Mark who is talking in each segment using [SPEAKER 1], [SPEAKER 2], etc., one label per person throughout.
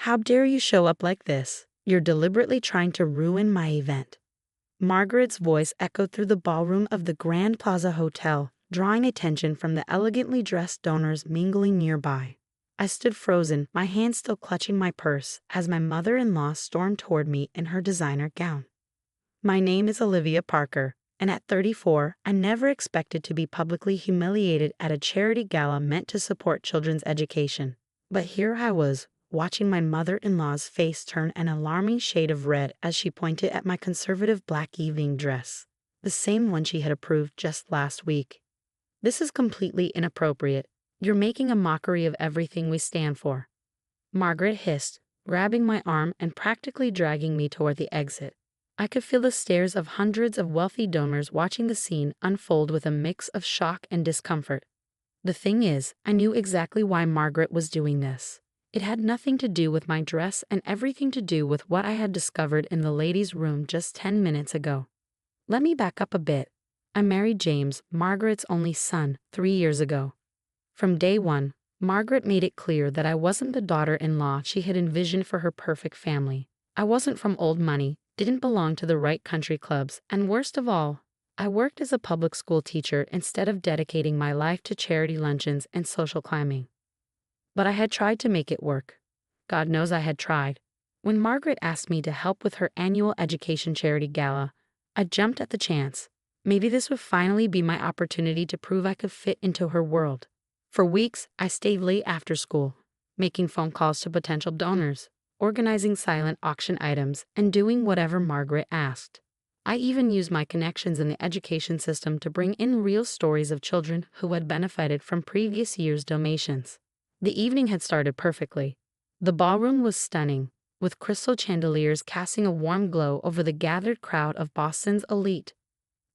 [SPEAKER 1] How dare you show up like this? You're deliberately trying to ruin my event. Margaret's voice echoed through the ballroom of the Grand Plaza Hotel, drawing attention from the elegantly dressed donors mingling nearby. I stood frozen, my hand still clutching my purse, as my mother-in-law stormed toward me in her designer gown. My name is Olivia Parker, and at 34, I never expected to be publicly humiliated at a charity gala meant to support children's education. But here I was, watching my mother-in-law's face turn an alarming shade of red as she pointed at my conservative black evening dress, the same one she had approved just last week. This is completely inappropriate. You're making a mockery of everything we stand for. Margaret hissed, grabbing my arm and practically dragging me toward the exit. I could feel the stares of hundreds of wealthy donors watching the scene unfold with a mix of shock and discomfort. The thing is, I knew exactly why Margaret was doing this. It had nothing to do with my dress and everything to do with what I had discovered in the ladies' room just 10 minutes ago. Let me back up a bit. I married James, Margaret's only son, 3 years ago. From day one, Margaret made it clear that I wasn't the daughter-in-law she had envisioned for her perfect family. I wasn't from old money, didn't belong to the right country clubs, and worst of all, I worked as a public school teacher instead of dedicating my life to charity luncheons and social climbing. But I had tried to make it work. God knows I had tried. When Margaret asked me to help with her annual education charity gala, I jumped at the chance. Maybe this would finally be my opportunity to prove I could fit into her world. For weeks, I stayed late after school, making phone calls to potential donors, organizing silent auction items, and doing whatever Margaret asked. I even used my connections in the education system to bring in real stories of children who had benefited from previous year's donations. The evening had started perfectly. The ballroom was stunning, with crystal chandeliers casting a warm glow over the gathered crowd of Boston's elite.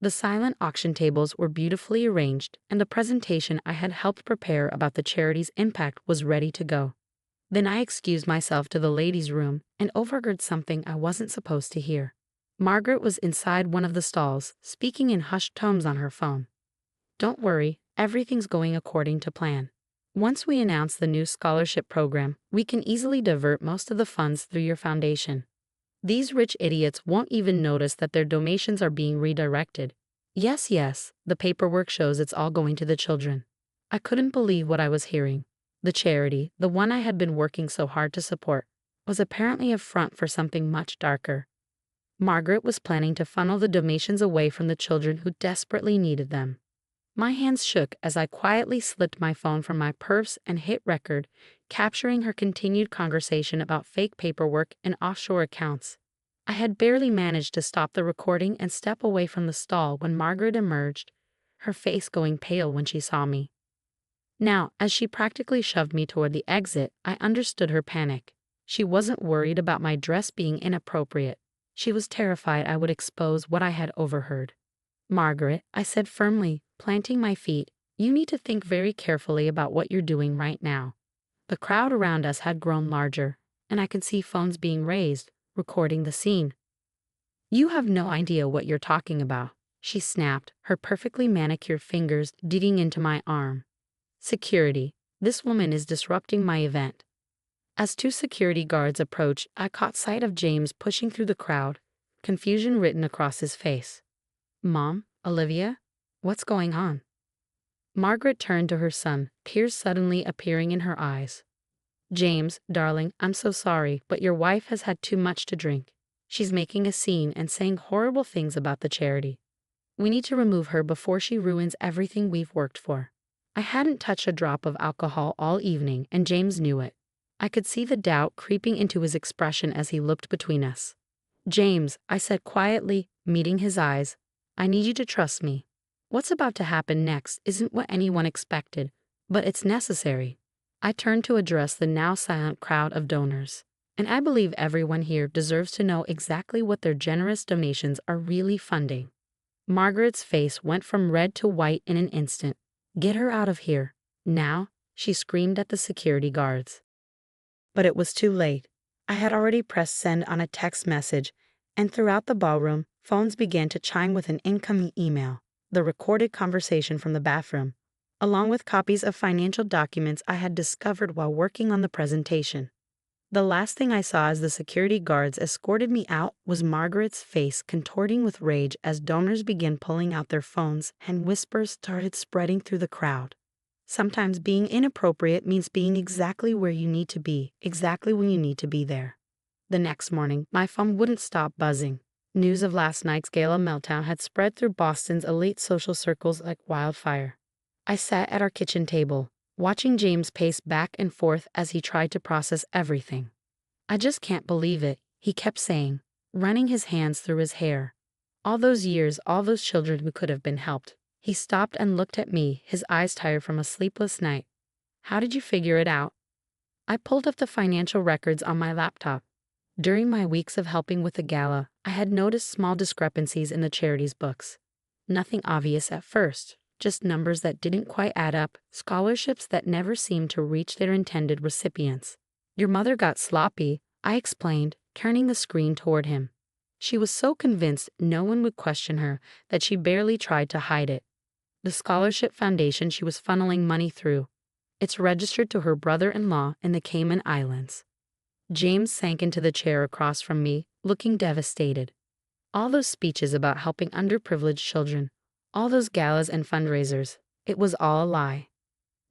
[SPEAKER 1] The silent auction tables were beautifully arranged, and the presentation I had helped prepare about the charity's impact was ready to go. Then I excused myself to the ladies' room and overheard something I wasn't supposed to hear. Margaret was inside one of the stalls, speaking in hushed tones on her phone. "Don't worry, everything's going according to plan. Once we announce the new scholarship program, we can easily divert most of the funds through your foundation. These rich idiots won't even notice that their donations are being redirected. Yes, the paperwork shows it's all going to the children." I couldn't believe what I was hearing. The charity, the one I had been working so hard to support, was apparently a front for something much darker. Margaret was planning to funnel the donations away from the children who desperately needed them. My hands shook as I quietly slipped my phone from my purse and hit record, capturing her continued conversation about fake paperwork and offshore accounts. I had barely managed to stop the recording and step away from the stall when Margaret emerged, her face going pale when she saw me. Now, as she practically shoved me toward the exit, I understood her panic. She wasn't worried about my dress being inappropriate. She was terrified I would expose what I had overheard. "Margaret," I said firmly, planting my feet, "you need to think very carefully about what you're doing right now." The crowd around us had grown larger, and I could see phones being raised, recording the scene. "You have no idea what you're talking about," she snapped, her perfectly manicured fingers digging into my arm. "Security, this woman is disrupting my event." As 2 security guards approached, I caught sight of James pushing through the crowd, confusion written across his face. "Mom, Olivia, what's going on?" Margaret turned to her son, tears suddenly appearing in her eyes. "James, darling, I'm so sorry, but your wife has had too much to drink. She's making a scene and saying horrible things about the charity. We need to remove her before she ruins everything we've worked for." I hadn't touched a drop of alcohol all evening, and James knew it. I could see the doubt creeping into his expression as he looked between us. "James," I said quietly, meeting his eyes, "I need you to trust me. What's about to happen next isn't what anyone expected, but it's necessary." I turned to address the now silent crowd of donors. And I believe everyone here deserves to know exactly what their generous donations are really funding. Margaret's face went from red to white in an instant. "Get her out of here, now," she screamed at the security guards. But it was too late. I had already pressed send on a text message, and throughout the ballroom, phones began to chime with an incoming email, the recorded conversation from the bathroom, along with copies of financial documents I had discovered while working on the presentation. The last thing I saw as the security guards escorted me out was Margaret's face contorting with rage as donors began pulling out their phones and whispers started spreading through the crowd. Sometimes being inappropriate means being exactly where you need to be, exactly when you need to be there. The next morning, my phone wouldn't stop buzzing. News of last night's Gala meltdown had spread through Boston's elite social circles like wildfire. I sat at our kitchen table, watching James pace back and forth as he tried to process everything. "I just can't believe it," he kept saying, running his hands through his hair. "All those years, all those children who could have been helped." He stopped and looked at me, his eyes tired from a sleepless night. "How did you figure it out?" I pulled up the financial records on my laptop. During my weeks of helping with the gala, I had noticed small discrepancies in the charity's books. Nothing obvious at first, just numbers that didn't quite add up, scholarships that never seemed to reach their intended recipients. "Your mother got sloppy," I explained, turning the screen toward him. She was so convinced no one would question her that she barely tried to hide it. The scholarship foundation she was funneling money through. It's registered to her brother-in-law in the Cayman Islands. James sank into the chair across from me, looking devastated. All those speeches about helping underprivileged children, all those galas and fundraisers, it was all a lie.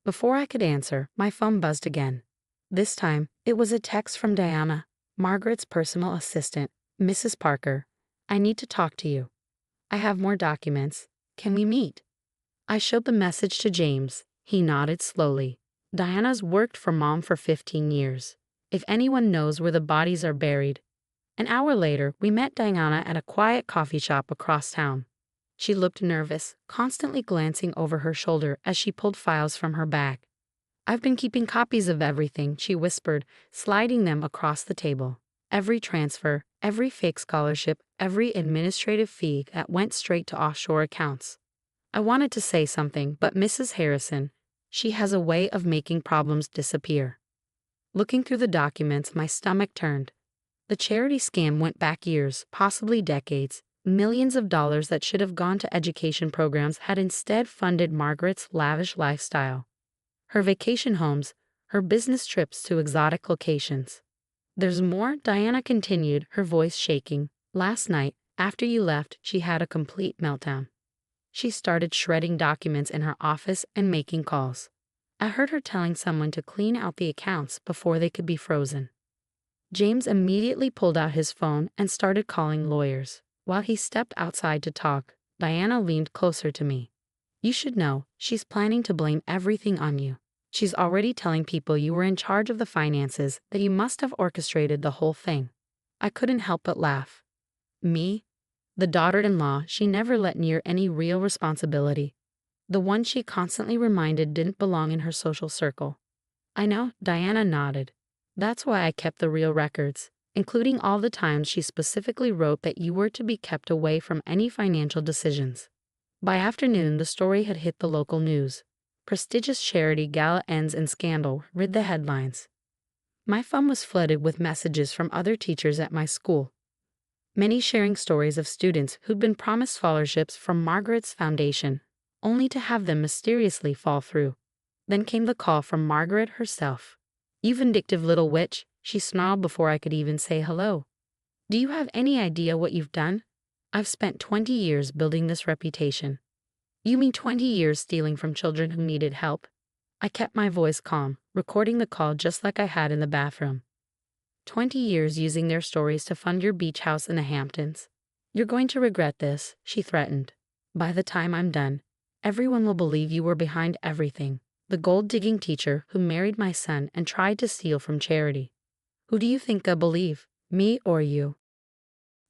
[SPEAKER 1] Before I could answer, my phone buzzed again. This time, it was a text from Diana, Margaret's personal assistant. "Mrs. Parker, I need to talk to you. I have more documents. Can we meet?" I showed the message to James. He nodded slowly. "Diana's worked for Mom for 15 years. If anyone knows where the bodies are buried." An hour later, we met Diana at a quiet coffee shop across town. She looked nervous, constantly glancing over her shoulder as she pulled files from her bag. "I've been keeping copies of everything," she whispered, sliding them across the table. "Every transfer, every fake scholarship, every administrative fee that went straight to offshore accounts." I wanted to say something, but Mrs. Harrison, she has a way of making problems disappear. Looking through the documents, my stomach turned. The charity scam went back years, possibly decades. Millions of dollars that should have gone to education programs had instead funded Margaret's lavish lifestyle. Her vacation homes, her business trips to exotic locations. "There's more," Diana continued, her voice shaking. "Last night, after you left, she had a complete meltdown. She started shredding documents in her office and making calls. I heard her telling someone to clean out the accounts before they could be frozen." James immediately pulled out his phone and started calling lawyers. While he stepped outside to talk, Diana leaned closer to me. "You should know, she's planning to blame everything on you. She's already telling people you were in charge of the finances, that you must have orchestrated the whole thing." I couldn't help but laugh. Me? The daughter-in-law she never let near any real responsibility. The one she constantly reminded didn't belong in her social circle. "I know," Diana nodded. "That's why I kept the real records, including all the times she specifically wrote that you were to be kept away from any financial decisions." By afternoon, the story had hit the local news. "Prestigious charity gala ends in scandal," read the headlines. My phone was flooded with messages from other teachers at my school, many sharing stories of students who'd been promised scholarships from Margaret's foundation, only to have them mysteriously fall through. Then came the call from Margaret herself. "You vindictive little witch," she snarled before I could even say hello. "Do you have any idea what you've done? I've spent 20 years building this reputation." "You mean 20 years stealing from children who needed help?" I kept my voice calm, recording the call just like I had in the bathroom. 20 years using their stories to fund your beach house in the Hamptons. "You're going to regret this," she threatened. "By the time I'm done, everyone will believe you were behind everything. The gold-digging teacher who married my son and tried to steal from charity. Who do you think they'll believe, me or you?"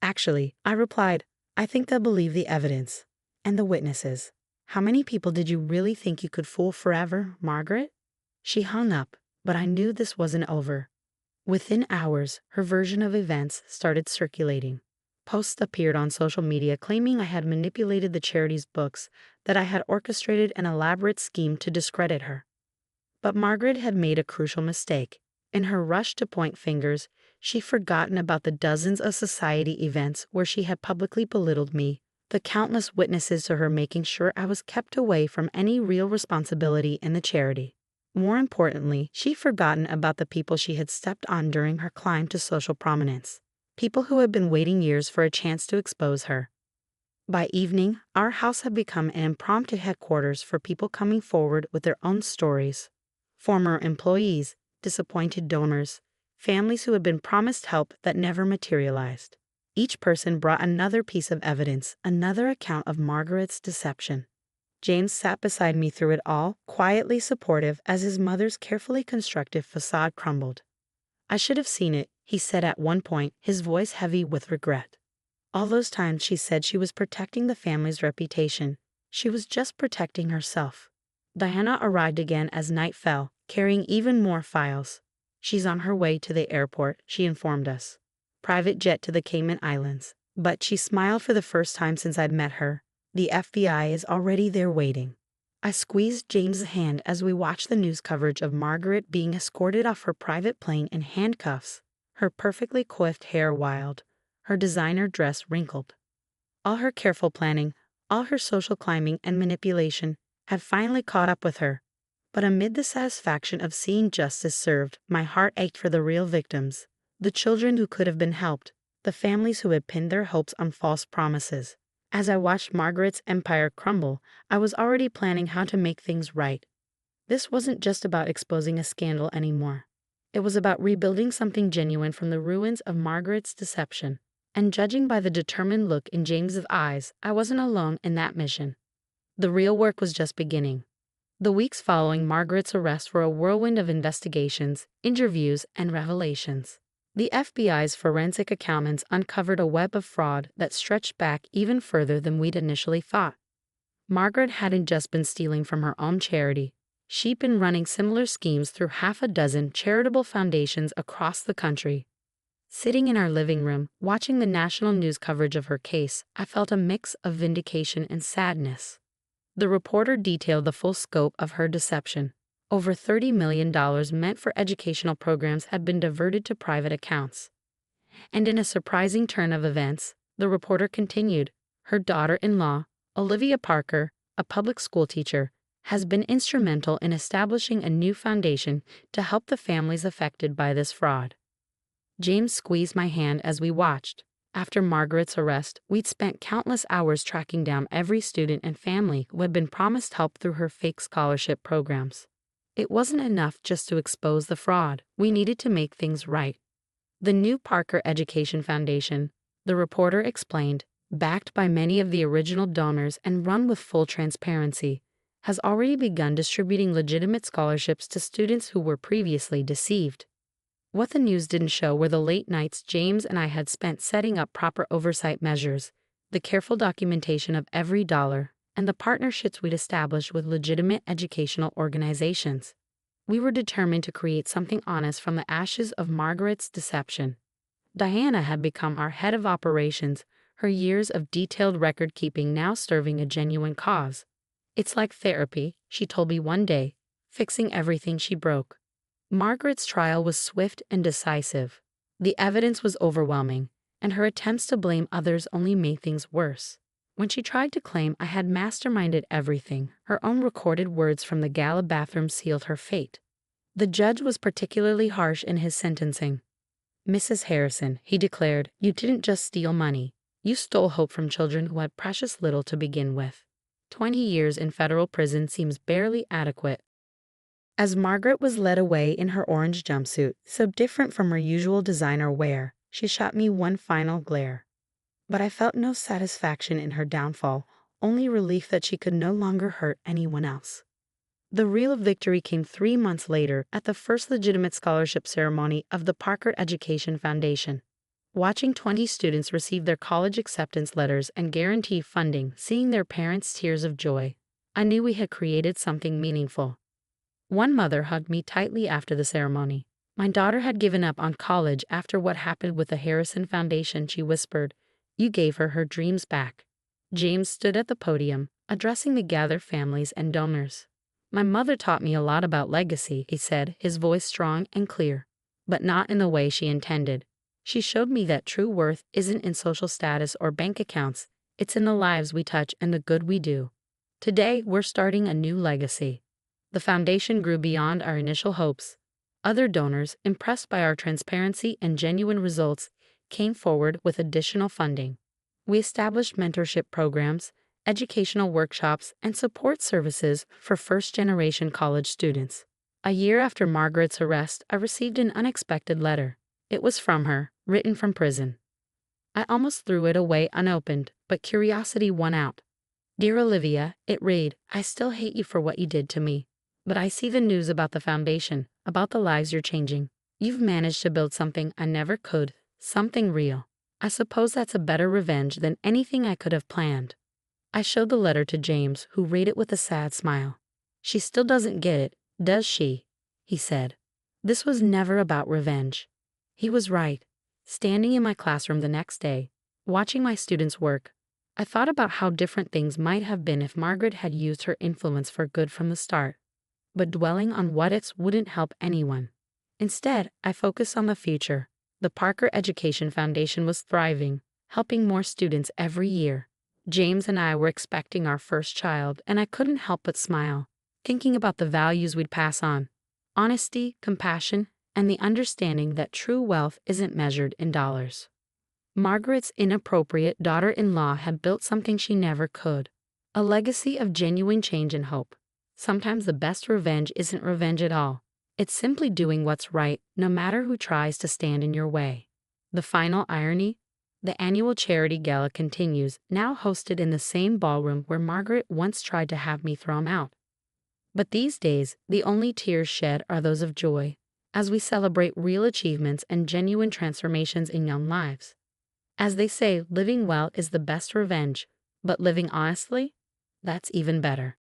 [SPEAKER 1] "Actually," I replied, "I think they'll believe the evidence. And the witnesses. How many people did you really think you could fool forever, Margaret?" She hung up, but I knew this wasn't over. Within hours, her version of events started circulating. Posts appeared on social media claiming I had manipulated the charity's books, that I had orchestrated an elaborate scheme to discredit her. But Margaret had made a crucial mistake. In her rush to point fingers, she'd forgotten about the dozens of society events where she had publicly belittled me, the countless witnesses to her making sure I was kept away from any real responsibility in the charity. More importantly, she'd forgotten about the people she had stepped on during her climb to social prominence. People who had been waiting years for a chance to expose her. By evening, our house had become an impromptu headquarters for people coming forward with their own stories. Former employees, disappointed donors, families who had been promised help that never materialized. Each person brought another piece of evidence, another account of Margaret's deception. James sat beside me through it all, quietly supportive as his mother's carefully constructed facade crumbled. "I should have seen it," he said at one point, his voice heavy with regret. All those times she said she was protecting the family's reputation. She was just protecting herself. Diana arrived again as night fell, carrying even more files. "She's on her way to the airport," she informed us. "Private jet to the Cayman Islands." But she smiled for the first time since I'd met her. "The FBI is already there waiting." I squeezed James' hand as we watched the news coverage of Margaret being escorted off her private plane in handcuffs, her perfectly coiffed hair wild, her designer dress wrinkled. All her careful planning, all her social climbing and manipulation, had finally caught up with her. But amid the satisfaction of seeing justice served, my heart ached for the real victims, the children who could have been helped, the families who had pinned their hopes on false promises. As I watched Margaret's empire crumble, I was already planning how to make things right. This wasn't just about exposing a scandal anymore. It was about rebuilding something genuine from the ruins of Margaret's deception. And judging by the determined look in James's eyes, I wasn't alone in that mission. The real work was just beginning. The weeks following Margaret's arrest were a whirlwind of investigations, interviews, and revelations. The FBI's forensic accountants uncovered a web of fraud that stretched back even further than we'd initially thought. Margaret hadn't just been stealing from her own charity. She'd been running similar schemes through half a dozen charitable foundations across the country. Sitting in our living room, watching the national news coverage of her case, I felt a mix of vindication and sadness. The reporter detailed the full scope of her deception. Over $30 million meant for educational programs had been diverted to private accounts. And in a surprising turn of events, the reporter continued, her daughter-in-law, Olivia Parker, a public school teacher, has been instrumental in establishing a new foundation to help the families affected by this fraud. James squeezed my hand as we watched. After Margaret's arrest, we'd spent countless hours tracking down every student and family who had been promised help through her fake scholarship programs. It wasn't enough just to expose the fraud. We needed to make things right. The new Parker Education Foundation, the reporter explained, backed by many of the original donors and run with full transparency, has already begun distributing legitimate scholarships to students who were previously deceived. What the news didn't show were the late nights James and I had spent setting up proper oversight measures, the careful documentation of every dollar, and the partnerships we'd established with legitimate educational organizations. We were determined to create something honest from the ashes of Margaret's deception. Diana had become our head of operations, her years of detailed record-keeping now serving a genuine cause. "It's like therapy," she told me one day, fixing everything she broke. Margaret's trial was swift and decisive. The evidence was overwhelming, and her attempts to blame others only made things worse. When she tried to claim I had masterminded everything, her own recorded words from the Gala bathroom sealed her fate. The judge was particularly harsh in his sentencing. "Mrs. Harrison," he declared, "you didn't just steal money. You stole hope from children who had precious little to begin with. 20 years in federal prison seems barely adequate." As Margaret was led away in her orange jumpsuit, so different from her usual designer wear, she shot me one final glare. But I felt no satisfaction in her downfall, only relief that she could no longer hurt anyone else. The real victory came 3 months later at the first legitimate scholarship ceremony of the Parker Education Foundation. Watching 20 students receive their college acceptance letters and guarantee funding, seeing their parents' tears of joy, I knew we had created something meaningful. One mother hugged me tightly after the ceremony. My daughter had given up on college after what happened with the Harrison Foundation, she whispered. "You gave her dreams back." James stood at the podium, addressing the gathered families and donors. "My mother taught me a lot about legacy," he said, his voice strong and clear, but not in the way she intended. "She showed me that true worth isn't in social status or bank accounts, it's in the lives we touch and the good we do. Today, we're starting a new legacy." The foundation grew beyond our initial hopes. Other donors, impressed by our transparency and genuine results, came forward with additional funding. We established mentorship programs, educational workshops, and support services for first-generation college students. A year after Margaret's arrest, I received an unexpected letter. It was from her, written from prison. I almost threw it away unopened, but curiosity won out. Dear Olivia, it read, I still hate you for what you did to me. But I see the news about the foundation, about the lives you're changing. You've managed to build something I never could, something real. I suppose that's a better revenge than anything I could have planned. I showed the letter to James, who read it with a sad smile. She still doesn't get it, does she? He said. This was never about revenge. He was right. Standing in my classroom the next day, watching my students work, I thought about how different things might have been if Margaret had used her influence for good from the start. But dwelling on what ifs wouldn't help anyone. Instead, I focused on the future. The Parker Education Foundation was thriving, helping more students every year. James and I were expecting our first child, and I couldn't help but smile, thinking about the values we'd pass on. Honesty, compassion, and the understanding that true wealth isn't measured in dollars. Margaret's inappropriate daughter-in-law had built something she never could. A legacy of genuine change and hope. Sometimes the best revenge isn't revenge at all. It's simply doing what's right, no matter who tries to stand in your way. The final irony? The annual charity gala continues, now hosted in the same ballroom where Margaret once tried to have me thrown out. But these days, the only tears shed are those of joy, as we celebrate real achievements and genuine transformations in young lives. As they say, living well is the best revenge, but living honestly? That's even better.